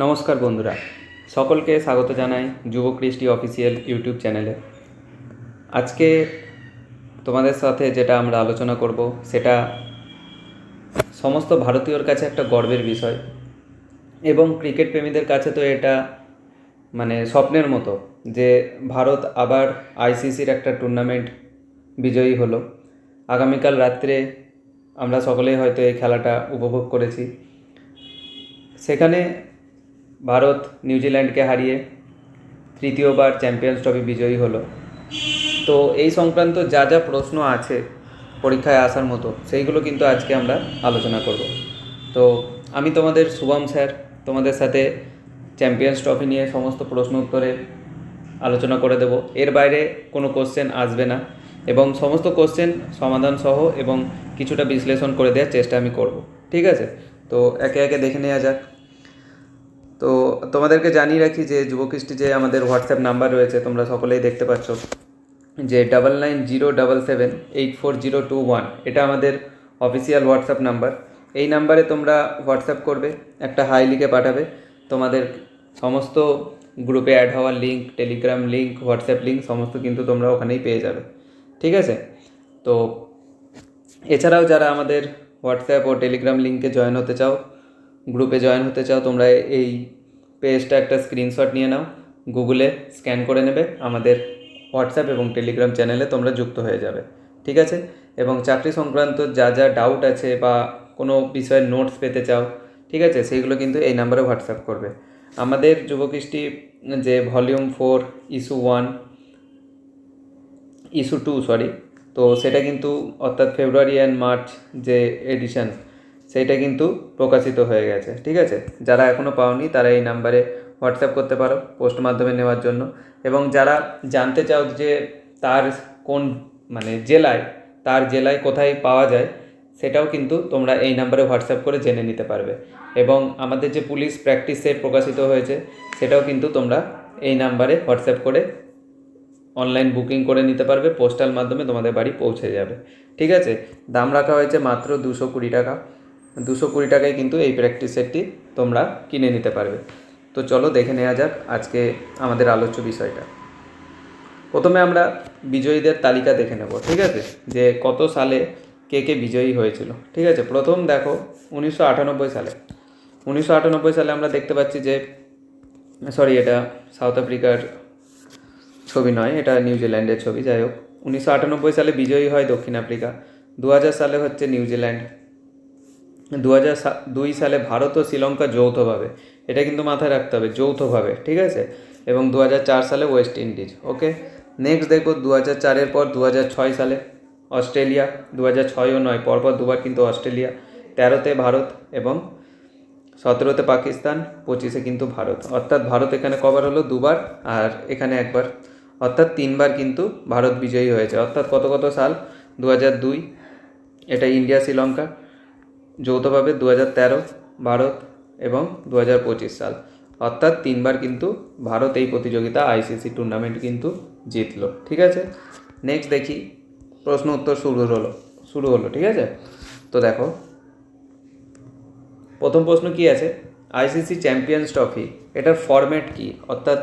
নমস্কার বন্ধুরা, সকলকে স্বাগত জানাই যুব কৃষ্টি অফিসিয়াল ইউটিউব চ্যানেলে। আজকে তোমাদের সাথে যেটা আমরা আলোচনা করব সেটা সমস্ত ভারতীয়র কাছে একটা গর্বের বিষয় এবং ক্রিকেট প্রেমীদের কাছে তো এটা স্বপ্নের মতো যে ভারত আবার আইসিসির একটা টুর্নামেন্ট বিজয়ী হলো। আগামীকাল রাত্রে আমরা সকলেই হয়তো এই খেলাটা উপভোগ করেছি। সেখানে ভারত নিউজিল্যান্ডকে হারিয়ে তৃতীয়বার চ্যাম্পিয়ন্স ট্রফি বিজয়ী হলো। তো এই সংক্রান্ত যা যা প্রশ্ন আছে পরীক্ষায় আসার মতো সেইগুলো কিন্তু আজকে আমরা আলোচনা করব। তো আমি তোমাদের শুভম স্যার তোমাদের সাথে চ্যাম্পিয়ন্স ট্রফি নিয়ে সমস্ত প্রশ্ন উত্তরে আলোচনা করে দেব। এর বাইরে কোনো কোশ্চেন আসবে না এবং সমস্ত কোশ্চেন সমাধান সহ এবং কিছুটা বিশ্লেষণ করে দেওয়ার চেষ্টা আমি করব। ঠিক আছে, তো একে একে দেখে নেওয়া যাক। তো তোমাদেরকে জানিয়ে রাখি যে যুবকৃষ্টি যে আমাদের হোয়াটসঅ্যাপ নাম্বার রয়েছে তোমরা সকলেই দেখতে পাচ্ছ যে 9907784021, এটা আমাদের অফিসিয়াল হোয়াটসঅ্যাপ নাম্বার। এই নাম্বারে তোমরা হোয়াটসঅ্যাপ করবে, একটা হাই লিখে পাঠাবে। তোমাদের সমস্ত গ্রুপে অ্যাড হওয়ার link, Telegram link, WhatsApp link সমস্ত কিন্তু তোমরা ওখানেই পেয়ে যাবে। ঠিক আছে, তো এছাড়াও যারা আমাদের হোয়াটসঅ্যাপ ও টেলিগ্রাম লিঙ্কে জয়েন হতে চাও, গ্রুপে জয়েন হতে চাও, তোমরা এই পেজটা একটা স্ক্রিনশট নিয়ে নাও, গুগলে স্ক্যান করে নেবে, আমাদের হোয়াটসঅ্যাপ এবং টেলিগ্রাম চ্যানেলে তোমরা যুক্ত হয়ে যাবে। ঠিক আছে, এবং চাকরি সংক্রান্ত যা যা ডাউট আছে বা কোনো বিষয়ের নোটস পেতে চাও, ঠিক আছে, সেইগুলো কিন্তু এই নাম্বারে হোয়াটসঅ্যাপ করবে। আমাদের যুবকৃষ্টি যে ভলিউম 4 ইস্যু 1 ইস্যু 2 তো সেটা কিন্তু অর্থাৎ ফেব্রুয়ারি অ্যান্ড মার্চ যে এডিশন সেইটা কিন্তু প্রকাশিত হয়ে গেছে। ঠিক আছে, যারা এখনও পাওনি তারা এই নাম্বারে হোয়াটসঅ্যাপ করতে পারো পোস্ট মাধ্যমে নেওয়ার জন্য। এবং যারা জানতে চাও যে তার কোন তার জেলায় কোথায় পাওয়া যায়, সেটাও কিন্তু তোমরা এই নাম্বারে হোয়াটসঅ্যাপ করে জেনে নিতে পারবে। এবং আমাদের যে পুলিশ প্র্যাকটিস সেট প্রকাশিত হয়েছে সেটাও কিন্তু তোমরা এই নাম্বারে হোয়াটসঅ্যাপ করে অনলাইন বুকিং করে নিতে পারবে, পোস্টাল মাধ্যমে তোমাদের বাড়ি পৌঁছে যাবে। ঠিক আছে, দাম রাখা হয়েছে মাত্র 220 টাকা। 220 টাকায় কিন্তু এই প্র্যাকটিস সেটটি তোমরা কিনে নিতে পারবে। তো চলো দেখে নেওয়া যাক আজকে আমাদের আলোচ্য বিষয়টা। প্রথমে আমরা বিজয়ীদের তালিকা দেখে নেব। ঠিক আছে, যে কত সালে কে কে বিজয়ী হয়েছিল। ঠিক আছে, প্রথম দেখো 1998 সালে। 1998 সালে আমরা দেখতে পাচ্ছি যে এটা সাউথ আফ্রিকার ছবি নয়, এটা নিউজিল্যান্ডের ছবি। যাই হোক, 1998 সালে বিজয়ী হয় দক্ষিণ আফ্রিকা। 2000 সালে হচ্ছে নিউজিল্যান্ড। 2002 সালে ভারত ও শ্রীলঙ্কা যৌথভাবে, এটা কিন্তু মাথায় রাখতে হবে, যৌথভাবে। ঠিক আছে, এবং 2004 সালে ওয়েস্ট ইন্ডিজ। ওকে, নেক্সট দেখো 2004-এর পর 2006 সালে অস্ট্রেলিয়া। 2006ও নয়, পরপর দুবার কিন্তু অস্ট্রেলিয়া। 13তে ভারত এবং 17তে পাকিস্তান, 25-এ কিন্তু ভারত। অর্থাৎ ভারত এখানে কবার হলো? দুবার, আর এখানে একবার, অর্থাৎ 3বার কিন্তু ভারত বিজয়ী হয়েছে। অর্থাৎ কত কত সাল? 2002, এটা ইন্ডিয়া শ্রীলঙ্কা যৌথভাবে। 2013 ভারত এবং 2025 সাল, অর্থাৎ 3বার কিন্তু ভারত এই প্রতিযোগিতা আইসিসি টুর্নামেন্ট কিন্তু জিতলো। ঠিক আছে, নেক্সট দেখি, প্রশ্ন উত্তর শুরু হলো। ঠিক আছে, তো দেখো প্রথম প্রশ্ন কি আছে, আইসিসি চ্যাম্পিয়ন্স ট্রফি এটার ফরম্যাট কি? অর্থাৎ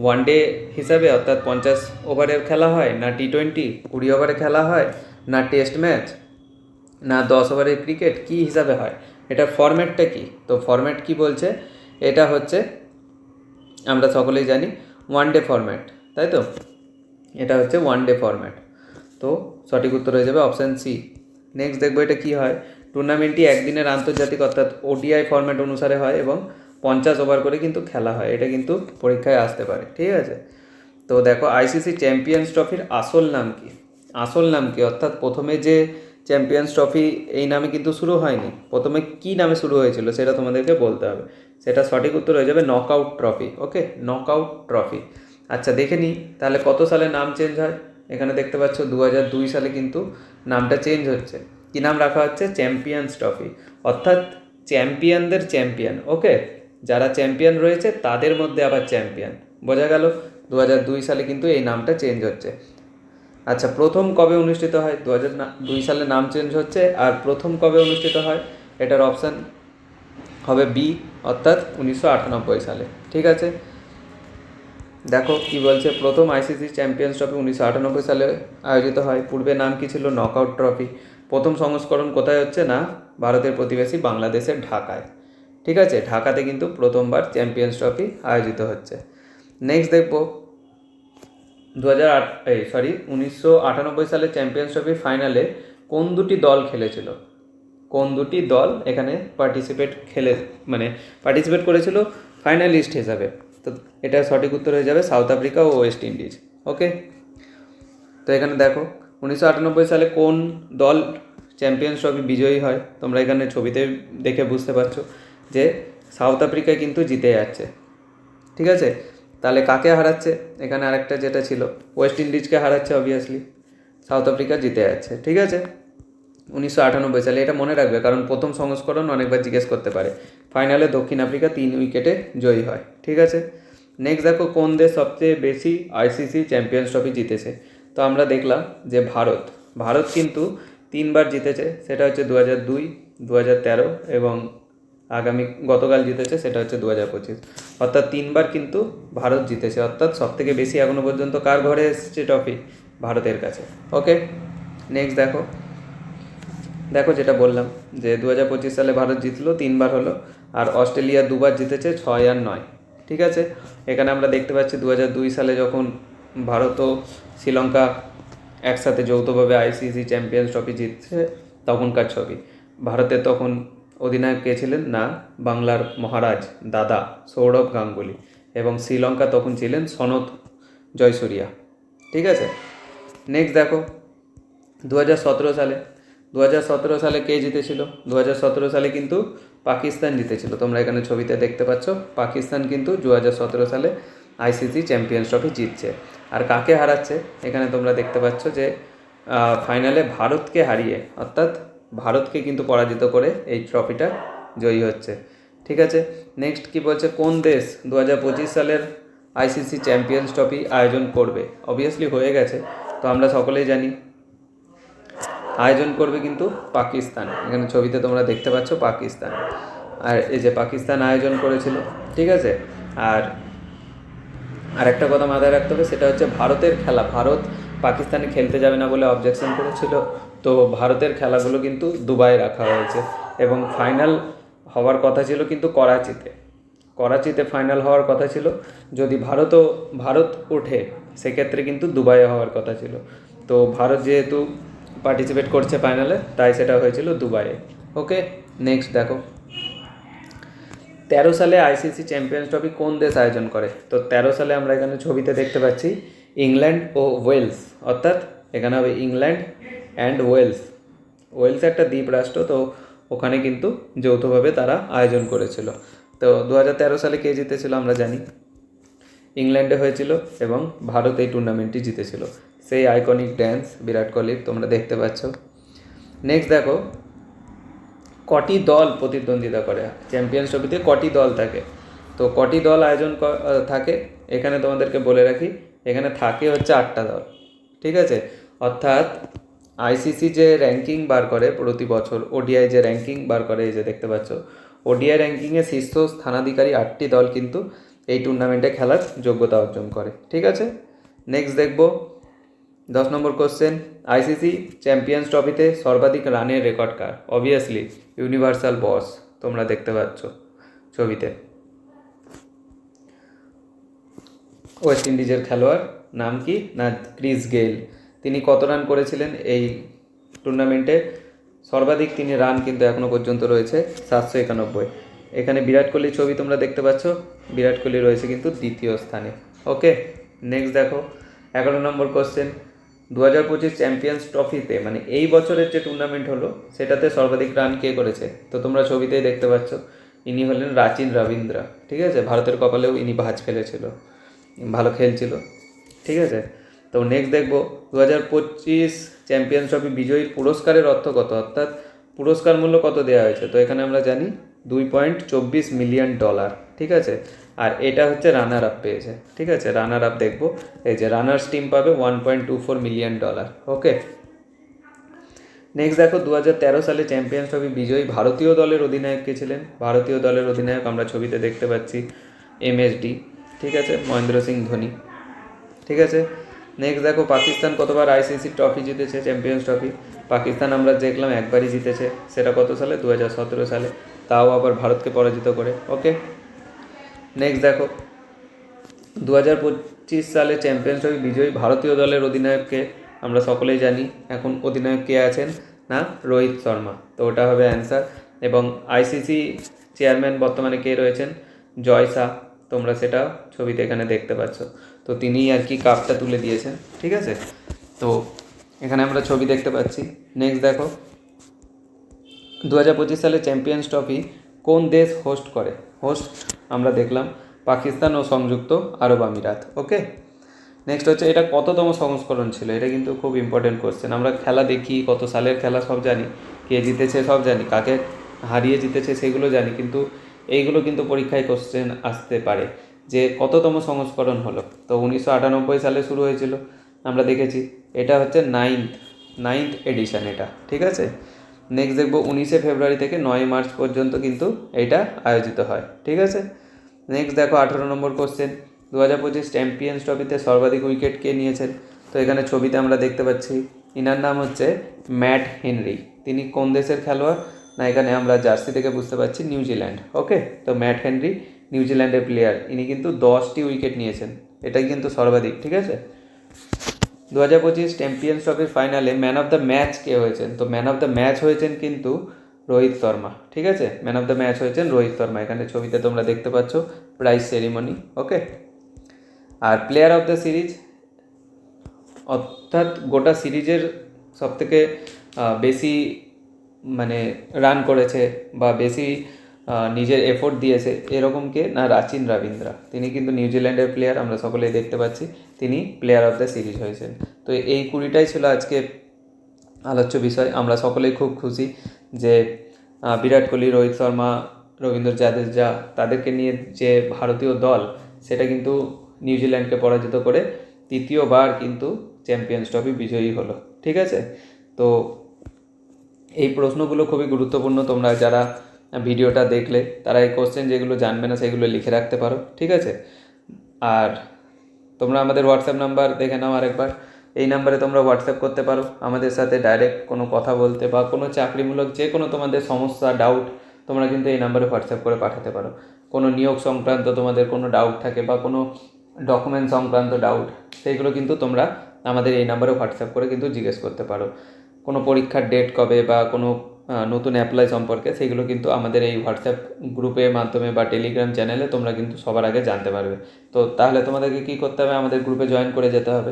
ওয়ানডে হিসাবে, অর্থাৎ 50 ওভারের খেলা হয়, না টি20 20 ওভারে খেলা হয়, না টেস্ট ম্যাচ, না 10 ওভারের ক্রিকেট, কি হিসাবে হয়? এটার ফরম্যাটটা কি? তো ফরম্যাট কি বলছে, এটা হচ্ছে আমরা সকলেই জানি ওয়ানডে ফরম্যাট, তাই তো? এটা হচ্ছে ওয়ানডে ফরম্যাট। তো সঠিক উত্তর হয়ে যাবে অপশান সি। নেক্সট দেখবো এটা কি হয়, টুর্নামেন্টটি একদিনের আন্তর্জাতিক অর্থাৎ ওডিআই ফরম্যাট অনুসারে হয় এবং 50 ওভার করে কিন্তু খেলা হয়। এটা কিন্তু পরীক্ষায় আসতে পারে। ঠিক আছে, তো দেখো আইসিসি চ্যাম্পিয়ন্স ট্রফির আসল নাম কি? আসল নাম কি, অর্থাৎ প্রথমে যে চ্যাম্পিয়ন্স ট্রফি এই নামে কিন্তু শুরু হয়নি, প্রথমে কি নামে শুরু হয়েছিল সেটা তোমাদেরকে বলতে হবে। সেটা সঠিক উত্তর হয়ে যাবে নকআউট ট্রফি। ওকে, নকআউট ট্রফি। আচ্ছা দেখে নিই তাহলে কত সালে নাম চেঞ্জ হয়। এখানে দেখতে পাচ্ছ 2002 সালে কিন্তু নামটা চেঞ্জ হচ্ছে। কী নাম রাখা হচ্ছে? চ্যাম্পিয়ন্স ট্রফি, অর্থাৎ চ্যাম্পিয়নদের চ্যাম্পিয়ন। ওকে, যারা চ্যাম্পিয়ন রয়েছে তাদের মধ্যে আবার চ্যাম্পিয়ন, বোঝা গেল? 2002 সালে কিন্তু এই নামটা চেঞ্জ হচ্ছে। আচ্ছা, প্রথম কবে অনুষ্ঠিত হয়? 2002 সালে নাম চেঞ্জ হচ্ছে, আর প্রথম কবে অনুষ্ঠিত হয় এটার অপশান হবে বি, অর্থাৎ 1998 সালে। ঠিক আছে, দেখো কি বলছে, প্রথম আইসিসি চ্যাম্পিয়ন্স ট্রফি 1998 সালে আয়োজিত হয়। পূর্বে নাম কি ছিল? Knockout trophy. প্রথম সংস্করণ কোথায় হচ্ছে? না ভারতের প্রতিবেশী বাংলাদেশের ঢাকায়। ঠিক আছে, ঢাকাতে কিন্তু প্রথমবার চ্যাম্পিয়ন্স ট্রফি আয়োজিত হচ্ছে। নেক্সট দেখবো 1998 সালে চ্যাম্পিয়ন্স ট্রফির ফাইনালে কোন দুটি দল খেলেছিল? কোন দুটি দল এখানে পার্টিসিপেট করেছিল ফাইনালিস্ট হিসাবে? তো এটা সঠিক উত্তর হয়ে যাবে সাউথ আফ্রিকা ও ওয়েস্ট ইন্ডিজ। ওকে, তো এখানে দেখো 1998 সালে কোন দল চ্যাম্পিয়ন্স ট্রফি বিজয়ী হয়? তোমরা এখানে ছবিতে দেখে বুঝতে পারছো যে সাউথ আফ্রিকা কিন্তু জিতে যাচ্ছে। ঠিক আছে, তাহলে কাকে হারাচ্ছে? এখানে আরেকটা যেটা ছিল ওয়েস্ট ইন্ডিজকে হারাচ্ছে, অবভিয়াসলি সাউথ আফ্রিকা জিতে যাচ্ছে। ঠিক আছে, 1998 সালে, এটা মনে রাখবে কারণ প্রথম সংস্করণ অনেকবার জিজ্ঞেস করতে পারে। ফাইনালে দক্ষিণ আফ্রিকা 3 উইকেটে জয়ী হয়। ঠিক আছে, নেক্সট দেখো কোন দেশ সবচেয়ে বেশি আইসিসি চ্যাম্পিয়ন্স ট্রফি জিতেছে? তো আমরা দেখলাম যে ভারত কিন্তু 3বার জিতেছে, সেটা হচ্ছে 2002, 2013 এবং গতকাল জিতেছে সেটা হচ্ছে 2025। অর্থাৎ 3বার কিন্তু ভারত জিতেছে, অর্থাৎ সবথেকে বেশি এখনও পর্যন্ত কার ঘরে এসেছে ট্রফি? ভারতের কাছে। ওকে, নেক্সট দেখো যেটা বললাম যে 2025 সালে ভারত জিতলো, 3বার হলো, আর অস্ট্রেলিয়া 2বার জিতেছে, 6 আর 9। ঠিক আছে, এখানে আমরা দেখতে পাচ্ছি 2002 সালে যখন ভারত ও শ্রীলঙ্কা একসাথে যৌথভাবে আইসিসি চ্যাম্পিয়ন্স ট্রফি জিতছে তখনকার ছবি। ভারতের তখন অধিনায়ক কে ছিলেন? না বাংলার মহারাজ দাদা সৌরভ গাঙ্গুলি, এবং শ্রীলঙ্কা তখন ছিলেন সনত জয়সূরিয়া। ঠিক আছে, নেক্সট দেখো 2017 সালে কে জিতেছিল? 2017 সালে কিন্তু পাকিস্তান জিতেছিল। তোমরা এখানে ছবিতে দেখতে পাচ্ছ পাকিস্তান কিন্তু 2017 সালে আইসিসি চ্যাম্পিয়ন্স ট্রফি জিতছে। আর কাকে হারাচ্ছে? এখানে তোমরা দেখতে পাচ্ছ যে ফাইনালে ভারতকে হারিয়ে, অর্থাৎ ভারতকে কিন্তু পরাজিত করে এই ট্রফিটা জয়ী হচ্ছে। ঠিক আছে, নেক্সট কি বলছে, কোন দেশ 2025 সালের আইসিসি চ্যাম্পিয়ন্স ট্রফি আয়োজন করবে? অবভিয়াসলি হয়ে গেছে, তো আমরা সকলেই জানি আয়োজন করবে কিন্তু পাকিস্তান। এখানে ছবিতে তোমরা দেখতে পাচ্ছ পাকিস্তান, আর এই যে পাকিস্তান আয়োজন করেছিল। ঠিক আছে, আর একটা কথা মাথায় রাখতে হবে, সেটা হচ্ছে ভারতের খেলা। ভারত পাকিস্তানে খেলতে যাবে না বলে অবজেকশন করেছিল, তো ভারতের খেলাগুলো কিন্তু দুবাই রাখা হয়েছে, এবং ফাইনাল হওয়ার কথা ছিল কিন্তু করাচিতে ফাইনাল হওয়ার কথা ছিল। যদি ভারত ওঠে সেক্ষেত্রে কিন্তু দুবাইয়ে হওয়ার কথা ছিল, তো ভারত যেহেতু পার্টিসিপেট করছে ফাইনালে, তাই সেটা হয়েছিল দুবাইয়ে। ওকে, নেক্সট দেখো 13 সালে আইসিসি চ্যাম্পিয়ন্স ট্রফি কোন দেশ আয়োজন করে? তো 13 সালে আমরা এখানে ছবিতে দেখতে পাচ্ছি ইংল্যান্ড ও ওয়েলস, অর্থাৎ এখানে হবে ইংল্যান্ড অ্যান্ড ওয়েলস একটা দ্বীপ রাষ্ট্র, তো ওখানে কিন্তু যৌথভাবে তারা আয়োজন করেছিল। তো 2013 সালে কে জিতেছিল আমরা জানি, ইংল্যান্ডে হয়েছিল, এবং ভারত এই টুর্নামেন্টটি জিতেছিল। সেই আইকনিক ড্যান্স বিরাট কোহলির তোমরা দেখতে পাচ্ছ। নেক্সট দেখো কটি দল প্রতিদ্বন্দ্বিতা করে চ্যাম্পিয়ন্স ট্রফিতে? কটি দল থাকে? তো কটি দল থাকে এখানে তোমাদেরকে বলে রাখি, এখানে থাকে হচ্ছে 8টা দল। ঠিক আছে, অর্থাৎ আইসিসি যে র্যাঙ্কিং বার করে প্রতি বছর, ওডিআই যে র্যাঙ্কিং বার করে, এই যে দেখতে পাচ্ছ ওডিআই র্যাঙ্কিংয়ে শীর্ষ স্থানাধিকারী 8টি দল কিন্তু এই টুর্নামেন্টে খেলার যোগ্যতা অর্জন করে। ঠিক আছে, নেক্সট দেখব 10 নম্বর কোশ্চেন, আইসিসি চ্যাম্পিয়ন্স ট্রফিতে সর্বাধিক রানের রেকর্ড কার? অবভিয়াসলি ইউনিভার্সাল বস, তোমরা দেখতে পাচ্ছ ছবিতে ওয়েস্ট ইন্ডিজের খেলোয়াড়, নাম কি? না ক্রিস গেইল। তিনি কত রান করেছিলেন এই টুর্নামেন্টে? সর্বাধিক তিনি রান কিন্তু এখনও পর্যন্ত রয়েছে 791। এখানে বিরাট কোহলির ছবি তোমরা দেখতে পাচ্ছ, বিরাট কোহলি রয়েছে কিন্তু দ্বিতীয় স্থানে। ওকে, নেক্সট দেখো 11 নম্বর কোশ্চেন, 2025 চ্যাম্পিয়ন্স ট্রফিতে মানে এই বছরের যে টুর্নামেন্ট হলো সেটাতে সর্বাধিক রান কে করেছে? তো তোমরা ছবিতেই দেখতে পাচ্ছ, ইনি হলেন রাচিন রবীন্দ্রা। ঠিক আছে, ভারতের কপালেও ইনি ভাঁজ ফেলেছিল, ভালো খেলছিল। ঠিক আছে, তো নেক্সট দেখব 2025 চ্যাম্পিয়ন্স ট্রফি বিজয়ীর পুরস্কারের অর্থ কত, অর্থাৎ পুরস্কার মূল্য কত দেওয়া হয়েছে? তো এখানে আমরা জানি $2.24 মিলিয়ন। ঠিক আছে, আর এটা হচ্ছে রানার আপ পেয়েছে। ঠিক আছে, রানার আপ দেখবো, এই যে রানার্স টিম পাবে $1.24 মিলিয়ন। ওকে, নেক্সট দেখো 2013 সালে চ্যাম্পিয়ন্স ট্রফি বিজয়ী ভারতীয় দলের অধিনায়ক কে ছিলেন? ভারতীয় দলের অধিনায়ক আমরা ছবিতে দেখতে পাচ্ছি MSD, ঠিক আছে, মহেন্দ্র সিং ধোনি, ঠিক আছে। নেক্সট দেখো পাকিস্তান কতবার ICC ট্রফি জিতেছে, চ্যাম্পিয়ন্স ট্রফি? পাকিস্তান আমরা দেখলাম একবারই জিতেছে, সেটা কত সালে? 2017 সালে, তাও আবার ভারতকে পরাজিত করে। ওকে, নেক্সট দেখো 2025 সালে চ্যাম্পিয়ন্স ট্রফি বিজয়ী ভারতীয় দলের অধিনায়ককে আমরা সকলেই জানি। এখন অধিনায়ক কে আছেন? না, রোহিত শর্মা, তো ওটা হবে অ্যান্সার। এবং ICC চেয়ারম্যান বর্তমানে কে রয়েছেন? জয় শাহ, তোমরা সেটা ছবিতে এখানে দেখতে পাচ্ছ। তো তিনিই আর কি কাপটা তুলে দিয়েছেন, ঠিক আছে। তো এখানে আমরা ছবি দেখতে পাচ্ছি। নেক্সট দেখো 2025 সালে চ্যাম্পিয়ন্স ট্রফি কোন দেশ হোস্ট করে? হোস্ট আমরা দেখলাম পাকিস্তান ও সংযুক্ত আরব আমিরাত। ওকে, নেক্সট হচ্ছে এটা কততম সংস্করণ ছিল? এটা কিন্তু খুব ইম্পর্টেন্ট কোশ্চেন। আমরা খেলা দেখি, কত সালের খেলা সব জানি, কে জিতেছে সব জানি, কাকে হারিয়ে জিতেছে সেগুলো জানি, কিন্তু এইগুলো কিন্তু পরীক্ষায় কোশ্চেন আসতে পারে যে কততম সংস্করণ হলো। তো 1998 সালে শুরু হয়েছিল, আমরা দেখেছি। এটা হচ্ছে নাইন্থ এডিশন এটা, ঠিক আছে। নেক্সট দেখবো 19শে ফেব্রুয়ারি থেকে 9ই মার্চ পর্যন্ত কিন্তু এটা আয়োজিত হয়, ঠিক আছে। নেক্সট দেখো 18 নম্বর কোশ্চেন, 2025 চ্যাম্পিয়ন্স ট্রফিতে সর্বাধিক উইকেট কে নিয়েছেন? তো এখানে ছবিতে আমরা দেখতে পাচ্ছি ইনার নাম হচ্ছে ম্যাট হেনরি। তিনি কোন দেশের খেলোয়াড়? না, এখানে আমরা জার্সি থেকে বুঝতে পারছি নিউজিল্যান্ড। ওকে, তো ম্যাট হেনরি নিউজিল্যান্ডের প্লেয়ার, ইনি কিন্তু 10টি উইকেট নিয়েছেন, এটাই কিন্তু সর্বাধিক, ঠিক আছে। 2025 চ্যাম্পিয়ন্স ট্রফির ফাইনালে ম্যান অফ দ্য ম্যাচ কে হয়েছেন? তো ম্যান অফ দ্য ম্যাচ হয়েছেন কিন্তু রোহিত শর্মা, ঠিক আছে। ম্যান অফ দ্য ম্যাচ হয়েছেন রোহিত শর্মা, এখানে ছবিতে তোমরা দেখতে পাচ্ছ প্রাইজ সেরিমনি। ওকে, আর প্লেয়ার অফ দ্য সিরিজ, অর্থাৎ গোটা সিরিজের সবথেকে বেশি মানে রান করেছে বা বেশি নিজের এফোর্ট দিয়েছে এরকম কে? না, রাচিন রবীন্দ্রা, তিনি কিন্তু নিউজিল্যান্ডের প্লেয়ার, আমরা সকলেই দেখতে পাচ্ছি, তিনি প্লেয়ার অফ দ্য সিরিজ হয়েছেন। তো এই 20টাই ছিল আজকে আলোচ্য বিষয়। আমরা সকলেই খুব খুশি যে বিরাট কোহলি, রোহিত শর্মা, রবীন্দ্র জাদেজা, তাদেরকে নিয়ে যে ভারতীয় দল সেটা কিন্তু নিউজিল্যান্ডকে পরাজিত করে তৃতীয়বার কিন্তু চ্যাম্পিয়ন্স ট্রফি বিজয়ী হলো, ঠিক আছে। তো এই প্রশ্নগুলো খুবই গুরুত্বপূর্ণ, তোমরা যারা ভিডিওটা দেখলে তারা এই কোশ্চেন যেগুলো জানবে না সেগুলো লিখে রাখতে পারো, ঠিক আছে। আর তোমরা আমাদের হোয়াটসঅ্যাপ নাম্বার দেখে নাও আরেকবার, এই নাম্বারে তোমরা হোয়াটসঅ্যাপ করতে পারো আমাদের সাথে ডাইরেক্ট কোনো কথা বলতে বা কোনো চাকরিমূলক যে কোনো তোমাদের সমস্যা, ডাউট, তোমরা কিন্তু এই নাম্বারে হোয়াটসঅ্যাপ করে পাঠাতে পারো। কোনো নিয়োগ সংক্রান্ত তোমাদের কোনো ডাউট থাকে বা কোনো ডকুমেন্ট সংক্রান্ত ডাউট, সেইগুলো কিন্তু তোমরা আমাদের এই নাম্বারে হোয়াটসঅ্যাপ করে কিন্তু জিজ্ঞেস করতে পারো। কোনো পরীক্ষার ডেট কবে বা কোনো নতুন অ্যাপ্লাই সম্পর্কে, সেগুলো কিন্তু আমাদের এই হোয়াটসঅ্যাপ গ্রুপের মাধ্যমে বা টেলিগ্রাম চ্যানেলে তোমরা কিন্তু সবার আগে জানতে পারবে। তো তাহলে তোমাদেরকে কী করতে হবে? আমাদের গ্রুপে জয়েন করে যেতে হবে।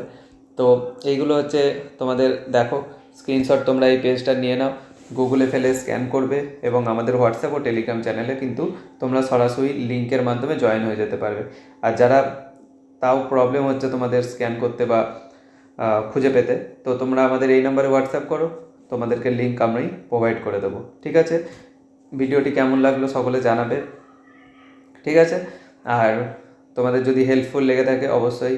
তো এইগুলো হচ্ছে তোমাদের, দেখো স্ক্রিনশট তোমরা এই পেজটা নিয়ে নাও, গুগলে ফেলে স্ক্যান করবে এবং আমাদের হোয়াটসঅ্যাপ ও টেলিগ্রাম চ্যানেলে কিন্তু তোমরা সরাসরি লিঙ্কের মাধ্যমে জয়েন হয়ে যেতে পারবে। আর যারা তাও প্রবলেম হচ্ছে তোমাদের স্ক্যান করতে বা খুঁজে পেতে, তো তোমরা আমাদের এই নাম্বারে হোয়াটসঅ্যাপ করো, তোমাদেরকে লিঙ্ক আমি প্রোভাইড করে দেবো, ঠিক আছে। ভিডিওটি কেমন লাগলো সকলে জানাবে, ঠিক আছে। আর তোমাদের যদি হেল্পফুল লেগে থাকে অবশ্যই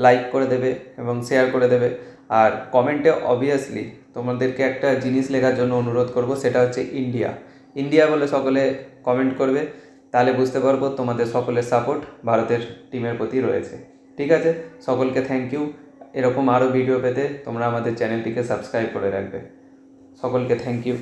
লাইক করে দেবে এবং শেয়ার করে দেবে। আর কমেন্টে অবভিয়াসলি তোমাদেরকে একটা জিনিস লেখার জন্য অনুরোধ করব, সেটা হচ্ছে ইন্ডিয়া। ইন্ডিয়া বলে সকলে কমেন্ট করবে, তাহলে বুঝতে পারবো তোমাদের সকলের সাপোর্ট ভারতের টিমের প্রতি রয়েছে, ঠিক আছে। সকলকে থ্যাংক ইউ। এরকম আরও ভিডিও পেতে তোমরা আমাদের চ্যানেলটিকে সাবস্ক্রাইব করে রাখবে। সকলকে থ্যাংক ইউ।